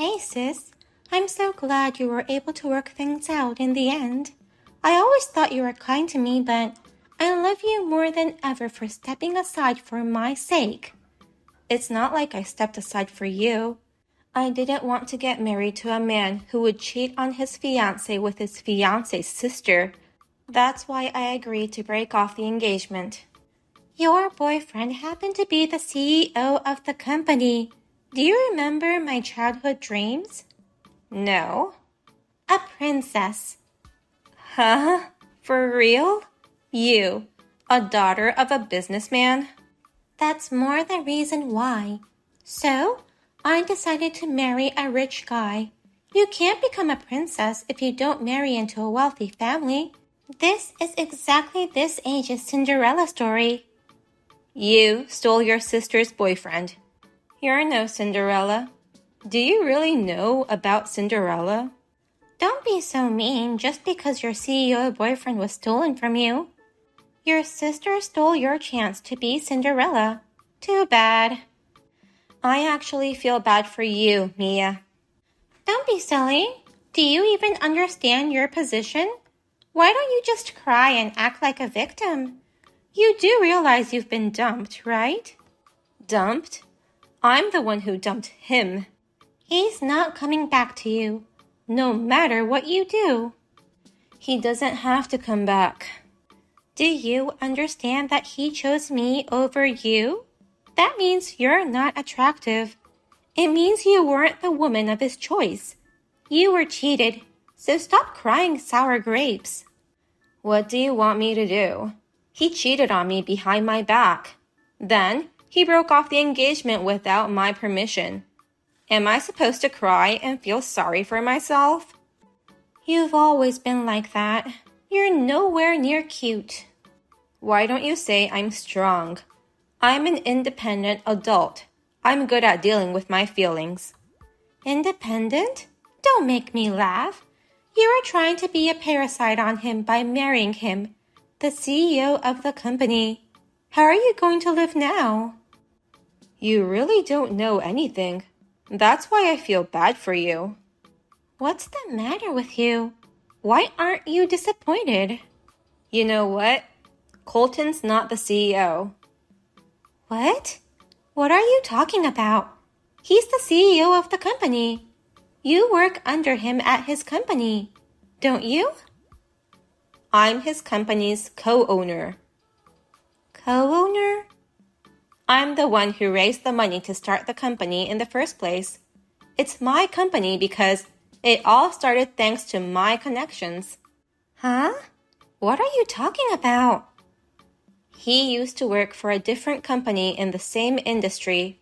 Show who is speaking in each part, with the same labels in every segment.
Speaker 1: Hey sis, I'm so glad you were able to work things out in the end. I always thought you were kind to me, but I love you more than ever for stepping aside for my sake. It's not like I stepped aside for you. I didn't want to get married to a man who would cheat on his fiancée with his fiancée's sister. That's why I agreed to break off the engagement. Your boyfriend happened to be the CEO of the company. Do you remember my childhood dreams? No. A princess. Huh? For real? You, a daughter of a businessman? That's more the reason why. So, I decided to marry a rich guy. You can't become a princess if you don't marry into a wealthy family. This is exactly this age's Cinderella story. You stole your sister's boyfriend. You're no Cinderella. Do you really know about Cinderella? Don't be so mean just because your CEO boyfriend was stolen from you. Your sister stole your chance to be Cinderella. Too bad. I actually feel bad for you, Mia. Don't be silly. Do you even understand your position? Why don't you just cry and act like a victim? You do realize you've been dumped, right? Dumped? I'm the one who dumped him. He's not coming back to you, no matter what you do. He doesn't have to come back. Do you understand that he chose me over you? That means you're not attractive. It means you weren't the woman of his choice. You were cheated, so stop crying sour grapes. What do you want me to do? He cheated on me behind my back. Then, he broke off the engagement without my permission. Am I supposed to cry and feel sorry for myself? You've always been like that. You're nowhere near cute. Why don't you say I'm strong? I'm an independent adult. I'm good at dealing with my feelings. Independent? Don't make me laugh. You are trying to be a parasite on him by marrying him, the CEO of the company. How are you going to live now? You really don't know anything. That's why I feel bad for you. What's the matter with you? Why aren't you disappointed? You know what? Colton's not the CEO. What? What are you talking about? He's the CEO of the company. You work under him at his company, don't you? I'm his company's co-owner. Co-owner? I'm the one who raised the money to start the company in the first place. It's my company because it all started thanks to my connections. Huh? What are you talking about? He used to work for a different company in the same industry.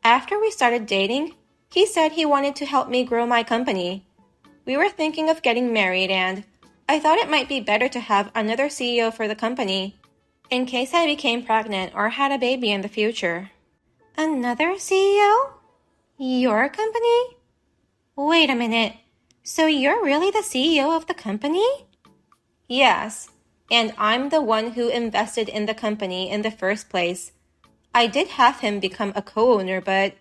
Speaker 1: After we started dating, he said he wanted to help me grow my company. We were thinking of getting married and I thought it might be better to have another CEO for the company, in case I became pregnant or had a baby in the future. Another CEO? Your company? Wait a minute. So you're really the CEO of the company? Yes, and I'm the one who invested in the company in the first place. I did have him become a co-owner, but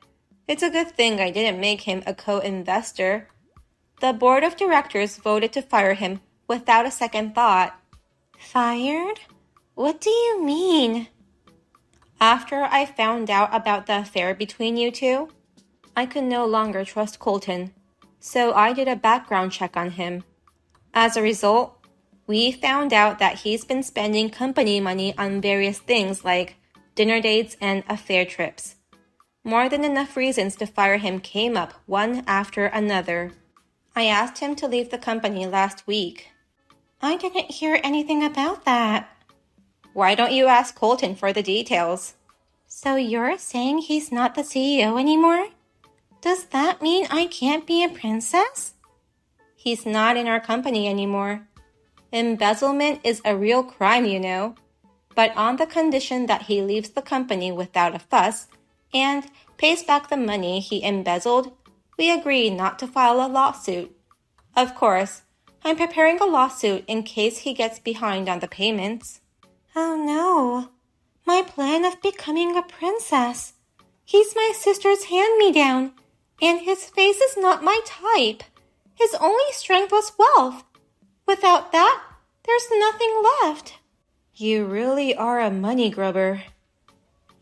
Speaker 1: it's a good thing I didn't make him a co-investor. The board of directors voted to fire him without a second thought. Fired? What do you mean? After I found out about the affair between you two, I could no longer trust Colton, so I did a background check on him. As a result, we found out that he's been spending company money on various things like dinner dates and affair trips. More than enough reasons to fire him came up one after another. I asked him to leave the company last week. I didn't hear anything about that. Why don't you ask Colton for the details? So you're saying he's not the CEO anymore? Does that mean I can't be a princess? He's not in our company anymore. Embezzlement is a real crime, you know. But on the condition that he leaves the company without a fuss and pays back the money he embezzled, we agreed not to file a lawsuit. Of course, I'm preparing a lawsuit in case he gets behind on the payments. Oh no, my plan of becoming a princess. He's my sister's hand-me-down, And his face is not my type. His only strength was wealth. Without that, there's nothing left. You really are a money grubber.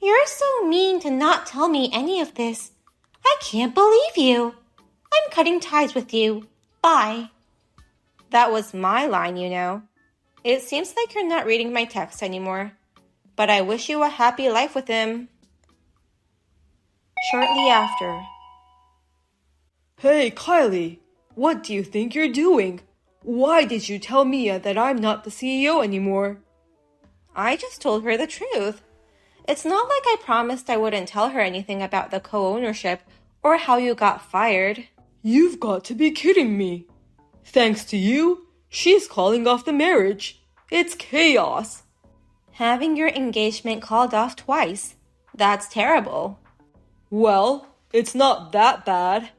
Speaker 1: You're so mean to not tell me any of this. I can't believe you. I'm cutting ties with you. Bye. That was my line, you know. It seems like you're not reading my text anymore. But I wish you a happy life with him. Shortly after.
Speaker 2: Hey, Kylie, what do you think you're doing? Why did you tell Mia that I'm not the CEO anymore?
Speaker 1: I just told her the truth. It's not like I promised I wouldn't tell her anything about the co-ownership or how you got fired.
Speaker 2: You've got to be kidding me. Thanks to you, she's calling off the marriage. It's chaos.
Speaker 1: Having your engagement called off twice. That's terrible.
Speaker 2: Well, it's not that bad.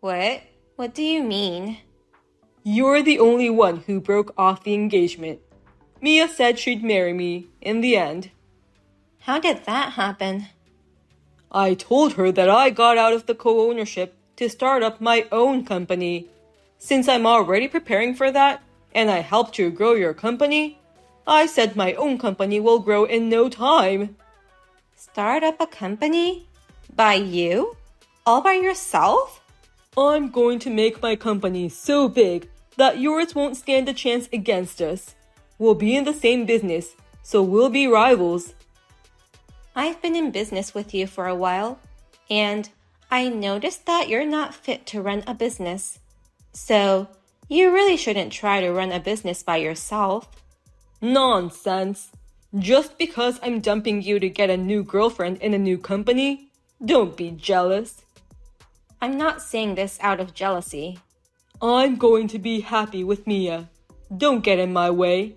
Speaker 1: What? What do you mean?
Speaker 2: You're the only one who broke off the engagement. Mia said she'd marry me in the end.
Speaker 1: How did that happen?
Speaker 2: I told her that I got out of the co-ownership to start up my own company. Since I'm already preparing for that, and I helped you grow your company, I said my own company will grow in no time.
Speaker 1: Start up a company? By you? All by yourself?
Speaker 2: I'm going to make my company so big that yours won't stand a chance against us. We'll be in the same business, so we'll be rivals.
Speaker 1: I've been in business with you for a while, and I noticed that you're not fit to run a business. So, you really shouldn't try to run a business by yourself.
Speaker 2: Nonsense. Just because I'm dumping you to get a new girlfriend in a new company, don't be jealous.
Speaker 1: I'm not saying this out of jealousy.
Speaker 2: I'm going to be happy with Mia. Don't get in my way.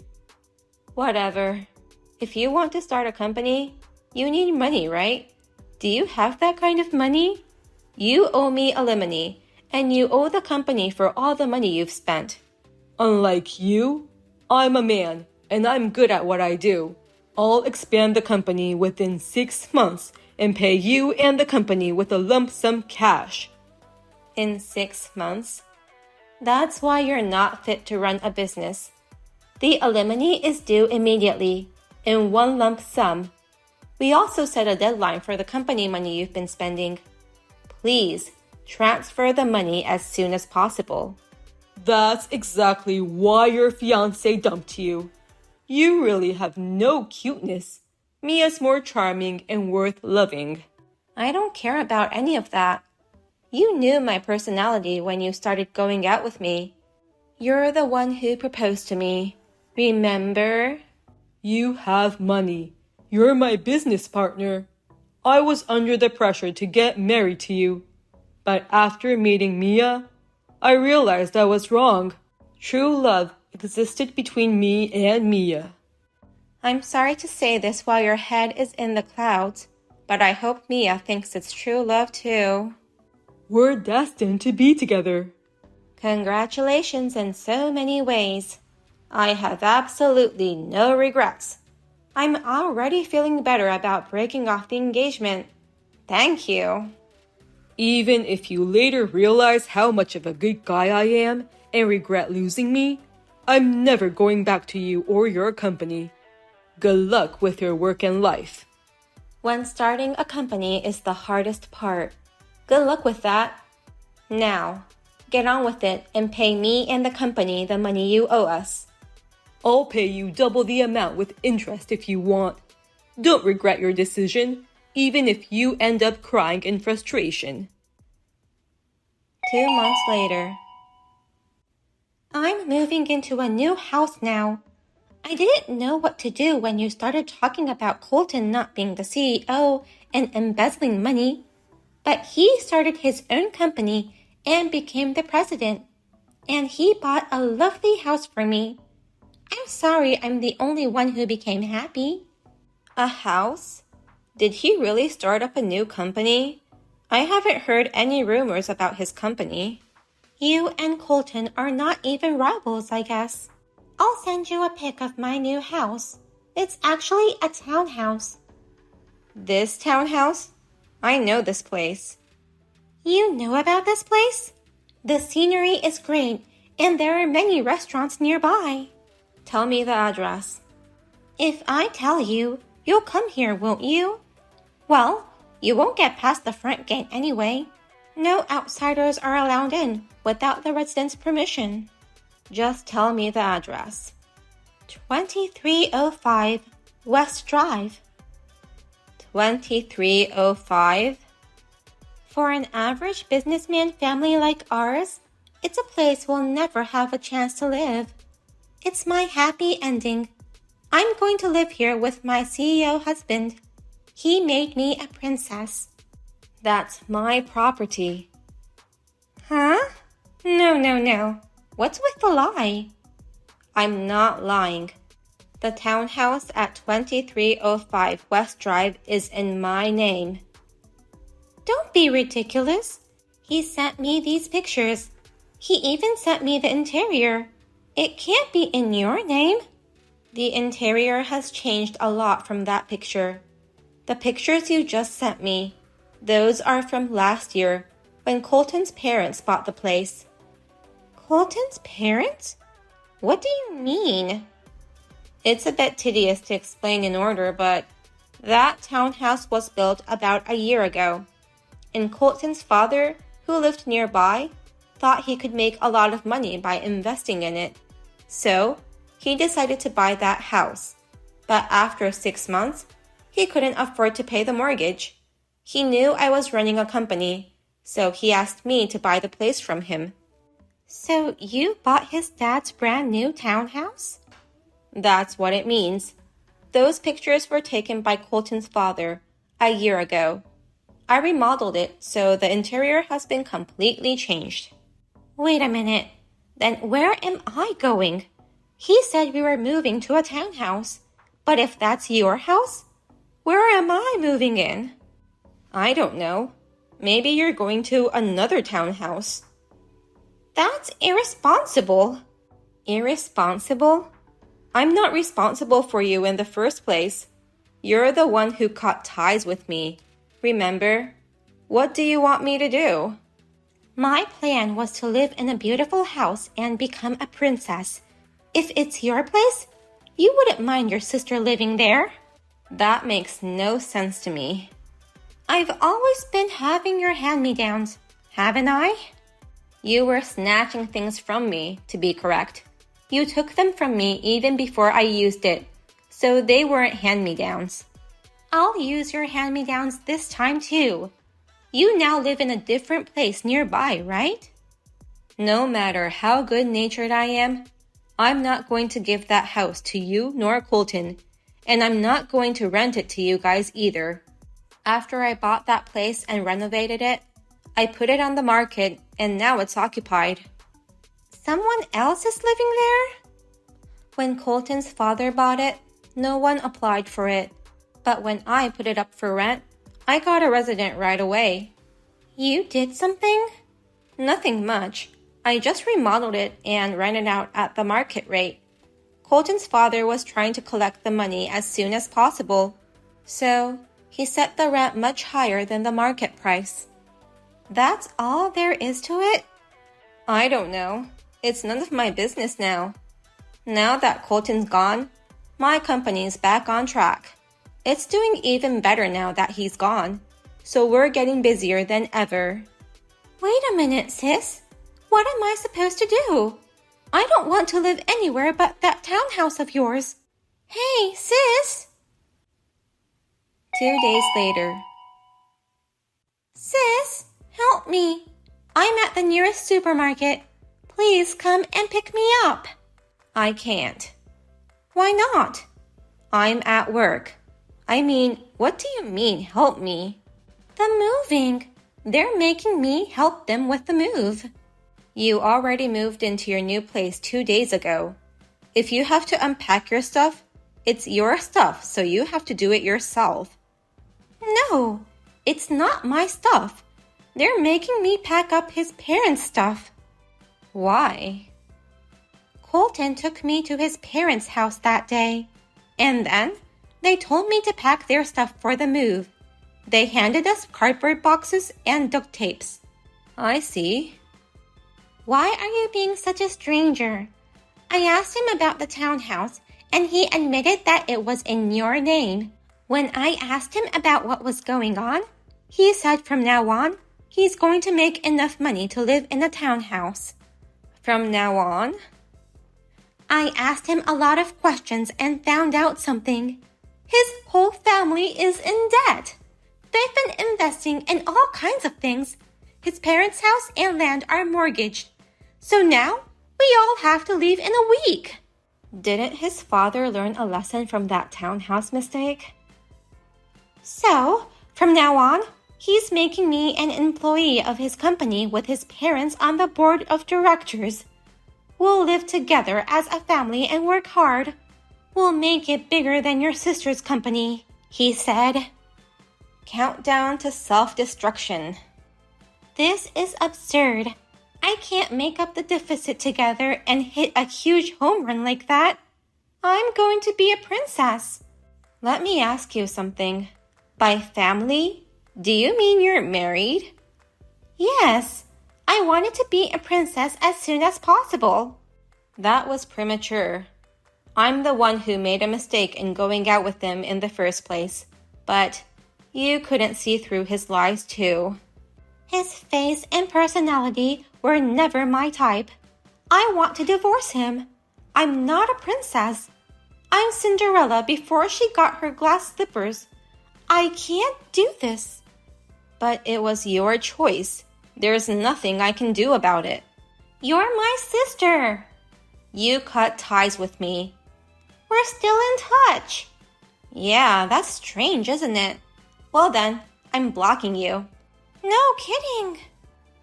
Speaker 1: Whatever. If you want to start a company, you need money, right? Do you have that kind of money? You owe me alimony, and you owe the company for all the money you've spent.
Speaker 2: Unlike you, I'm a man, and I'm good at what I do. I'll expand the company within 6 months and pay you and the company with a lump sum cash.
Speaker 1: In 6 months? That's why you're not fit to run a business. The alimony is due immediately, in one lump sum. We also set a deadline for the company money you've been spending. Please, transfer the money as soon as possible.
Speaker 2: That's exactly why your fiancé dumped you. You really have no cuteness. Mia's more charming and worth loving.
Speaker 1: I don't care about any of that. You knew my personality when you started going out with me. You're the one who proposed to me. Remember?
Speaker 2: You have money. You're my business partner. I was under the pressure to get married to you. But after meeting Mia, I realized I was wrong. True love existed between me and Mia.
Speaker 1: I'm sorry to say this while your head is in the clouds, but I hope Mia thinks it's true love too.
Speaker 2: We're destined to be together.
Speaker 1: Congratulations in so many ways. I have absolutely no regrets. I'm already feeling better about breaking off the engagement. Thank you.
Speaker 2: Even if you later realize how much of a good guy I am and regret losing me, I'm never going back to you or your company. Good luck with your work and life.
Speaker 1: When starting a company is the hardest part. Good luck with that. Now, get on with it and pay me and the company the money you owe us.
Speaker 2: I'll pay you double the amount with interest if you want. Don't regret your decision, even if you end up crying in frustration.
Speaker 1: 2 months later. I'm moving into a new house now. I didn't know what to do when you started talking about Colton not being the CEO and embezzling money. But he started his own company and became the president. And he bought a lovely house for me. I'm sorry I'm the only one who became happy. A house? Did he really start up a new company? I haven't heard any rumors about his company. You and Colton are not even rivals, I guess. I'll send you a pic of my new house. It's actually a townhouse. This townhouse? I know this place. You know about this place? The scenery is great, and there are many restaurants nearby.
Speaker 3: Tell me the address.
Speaker 1: If I tell you, you'll come here, won't you? Well, you won't get past the front gate anyway. No outsiders are allowed in without the residents' permission.
Speaker 3: Just tell me the address.
Speaker 1: 2305 West Drive.
Speaker 3: 2305?
Speaker 1: For an average businessman family like ours, it's a place we'll never have a chance to live. It's my happy ending. I'm going to live here with my CEO husband. He made me a princess.
Speaker 3: That's my property.
Speaker 1: Huh? No. What's with the lie?
Speaker 3: I'm not lying. The townhouse at 2305 West Drive is in my name.
Speaker 1: Don't be ridiculous. He sent me these pictures. He even sent me the interior. It can't be in your name.
Speaker 3: The interior has changed a lot from that picture. The pictures you just sent me, those are from last year when Colton's parents bought the place.
Speaker 1: Colton's parents? What do you mean?
Speaker 3: It's a bit tedious to explain in order, but that townhouse was built about a year ago. And Colton's father, who lived nearby, thought he could make a lot of money by investing in it. So, he decided to buy that house. But after 6 months, he couldn't afford to pay the mortgage. He knew I was running a company, so he asked me to buy the place from him.
Speaker 1: So you bought his dad's brand new townhouse?
Speaker 3: That's what it means. Those pictures were taken by Colton's father a year ago. I remodeled it, so the interior has been completely changed.
Speaker 1: Wait a minute. Then where am I going? He said we were moving to a townhouse. But if that's your house, where am I moving in?
Speaker 3: I don't know. Maybe you're going to another townhouse.
Speaker 1: That's irresponsible.
Speaker 3: Irresponsible? I'm not responsible for you in the first place. You're the one who cut ties with me. Remember? What do you want me to do?
Speaker 1: My plan was to live in a beautiful house and become a princess. If it's your place, you wouldn't mind your sister living there.
Speaker 3: That makes no sense to me.
Speaker 1: I've always been having your hand-me-downs, haven't I?
Speaker 3: You were snatching things from me, to be correct. You took them from me even before I used it, so they weren't hand-me-downs.
Speaker 1: I'll use your hand-me-downs this time too. You now live in a different place nearby, right?
Speaker 3: No matter how good-natured I am, I'm not going to give that house to you nor Colton, and I'm not going to rent it to you guys either. After I bought that place and renovated it, I put it on the market and now it's occupied.
Speaker 1: Someone else is living there?
Speaker 3: When Colton's father bought it, no one applied for it. But when I put it up for rent, I got a resident right away.
Speaker 1: You did something?
Speaker 3: Nothing much. I just remodeled it and rented out at the market rate. Colton's father was trying to collect the money as soon as possible, so he set the rent much higher than the market price.
Speaker 1: That's all there is to it?
Speaker 3: I don't know. It's none of my business now. Now that Colton's gone, my company's back on track. It's doing even better now that he's gone, so we're getting busier than ever.
Speaker 1: Wait a minute, sis. What am I supposed to do? I don't want to live anywhere but that townhouse of yours. Hey, sis!
Speaker 3: 2 days later.
Speaker 1: Sis, help me. I'm at the nearest supermarket. Please come and pick me up.
Speaker 3: I can't.
Speaker 1: Why not?
Speaker 3: I'm at work. I mean, what do you mean, help me?
Speaker 1: The moving. They're making me help them with the move.
Speaker 3: You already moved into your new place 2 days ago. If you have to unpack your stuff, it's your stuff, so you have to do it yourself.
Speaker 1: No, it's not my stuff. They're making me pack up his parents' stuff.
Speaker 3: Why?
Speaker 1: Colton took me to his parents' house that day, and then they told me to pack their stuff for the move. They handed us cardboard boxes and duct tapes.
Speaker 3: I see.
Speaker 1: Why are you being such a stranger? I asked him about the townhouse, and he admitted that it was in your name. When I asked him about what was going on, he said from now on, he's going to make enough money to live in the townhouse.
Speaker 3: From now on?
Speaker 1: I asked him a lot of questions and found out something. His whole family is in debt. They've been investing in all kinds of things. His parents' house and land are mortgaged. So now we all have to leave in a week.
Speaker 3: Didn't his father learn a lesson from that townhouse mistake?
Speaker 1: So, from now on, he's making me an employee of his company with his parents on the board of directors. We'll live together as a family and work hard. We'll make it bigger than your sister's company, he said.
Speaker 3: Countdown to self-destruction.
Speaker 1: This is absurd. I can't make up the deficit together and hit a huge home run like that. I'm going to be a princess.
Speaker 3: Let me ask you something. By family, do you mean you're married?
Speaker 1: Yes, I wanted to be a princess as soon as possible.
Speaker 3: That was premature. I'm the one who made a mistake in going out with him in the first place, but you couldn't see through his lies too.
Speaker 1: His face and personality were never my type. I want to divorce him. I'm not a princess. I'm Cinderella before she got her glass slippers. I can't do this.
Speaker 3: But it was your choice. There's nothing I can do about it.
Speaker 1: You're my sister.
Speaker 3: You cut ties with me.
Speaker 1: We're still in touch.
Speaker 3: Yeah, that's strange, isn't it? Well then, I'm blocking you.
Speaker 1: No kidding.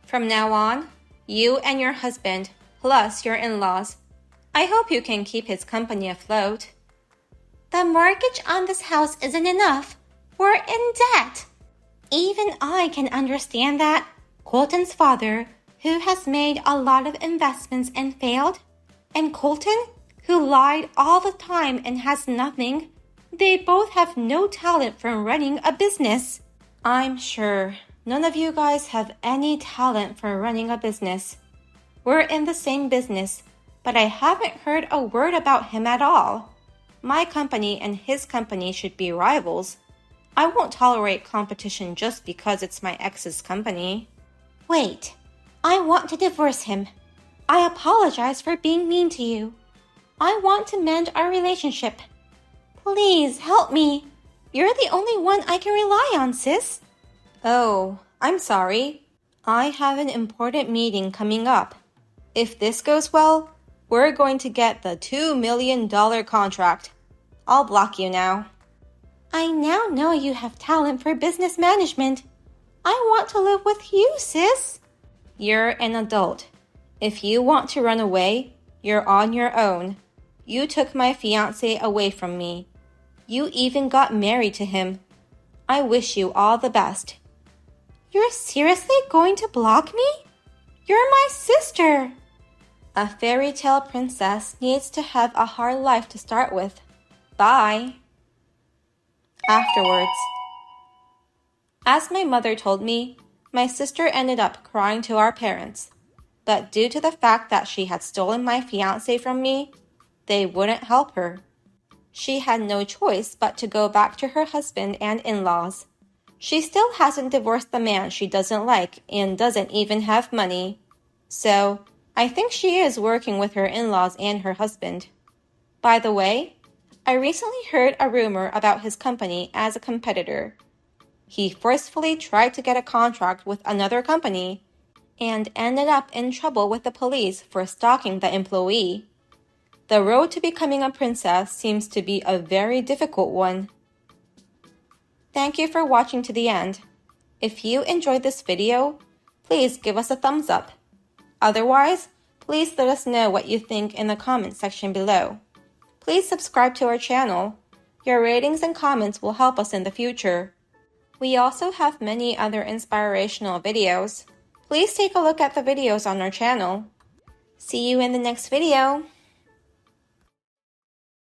Speaker 3: From now on, you and your husband, plus your in-laws, I hope you can keep his company afloat.
Speaker 1: The mortgage on this house isn't enough. We're in debt. Even I can understand that. Colton's father, who has made a lot of investments and failed, and Colton, who lied all the time and has nothing, they both have no talent for running a business.
Speaker 3: I'm sure none of you guys have any talent for running a business. We're in the same business, but I haven't heard a word about him at all. My company and his company should be rivals. I won't tolerate competition just because it's my ex's company.
Speaker 1: Wait, I want to divorce him. I apologize for being mean to you. I want to mend our relationship. Please help me. You're the only one I can rely on, sis.
Speaker 3: Oh, I'm sorry. I have an important meeting coming up. If this goes well, we're going to get the $2 million contract. I'll block you now.
Speaker 1: I now know you have talent for business management. I want to live with you, sis.
Speaker 3: You're an adult. If you want to run away, you're on your own. You took my fiancé away from me. You even got married to him. I wish you all the best.
Speaker 1: You're seriously going to block me? You're my sister.
Speaker 3: A fairy tale princess needs to have a hard life to start with. Bye. Afterwards. As my mother told me, my sister ended up crying to our parents. But due to the fact that she had stolen my fiancé from me, they wouldn't help her. She had no choice but to go back to her husband and in-laws. She still hasn't divorced the man she doesn't like and doesn't even have money. So, I think she is working with her in-laws and her husband. By the way, I recently heard a rumor about his company as a competitor. He forcefully tried to get a contract with another company and ended up in trouble with the police for stalking the employee. The road to becoming a princess seems to be a very difficult one. Thank you for watching to the end. If you enjoyed this video, please give us a thumbs up. Otherwise, please let us know what you think in the comments section below. Please subscribe to our channel. Your ratings and comments will help us in the future. We also have many other inspirational videos. Please take a look at the videos on our channel. See you in the next video.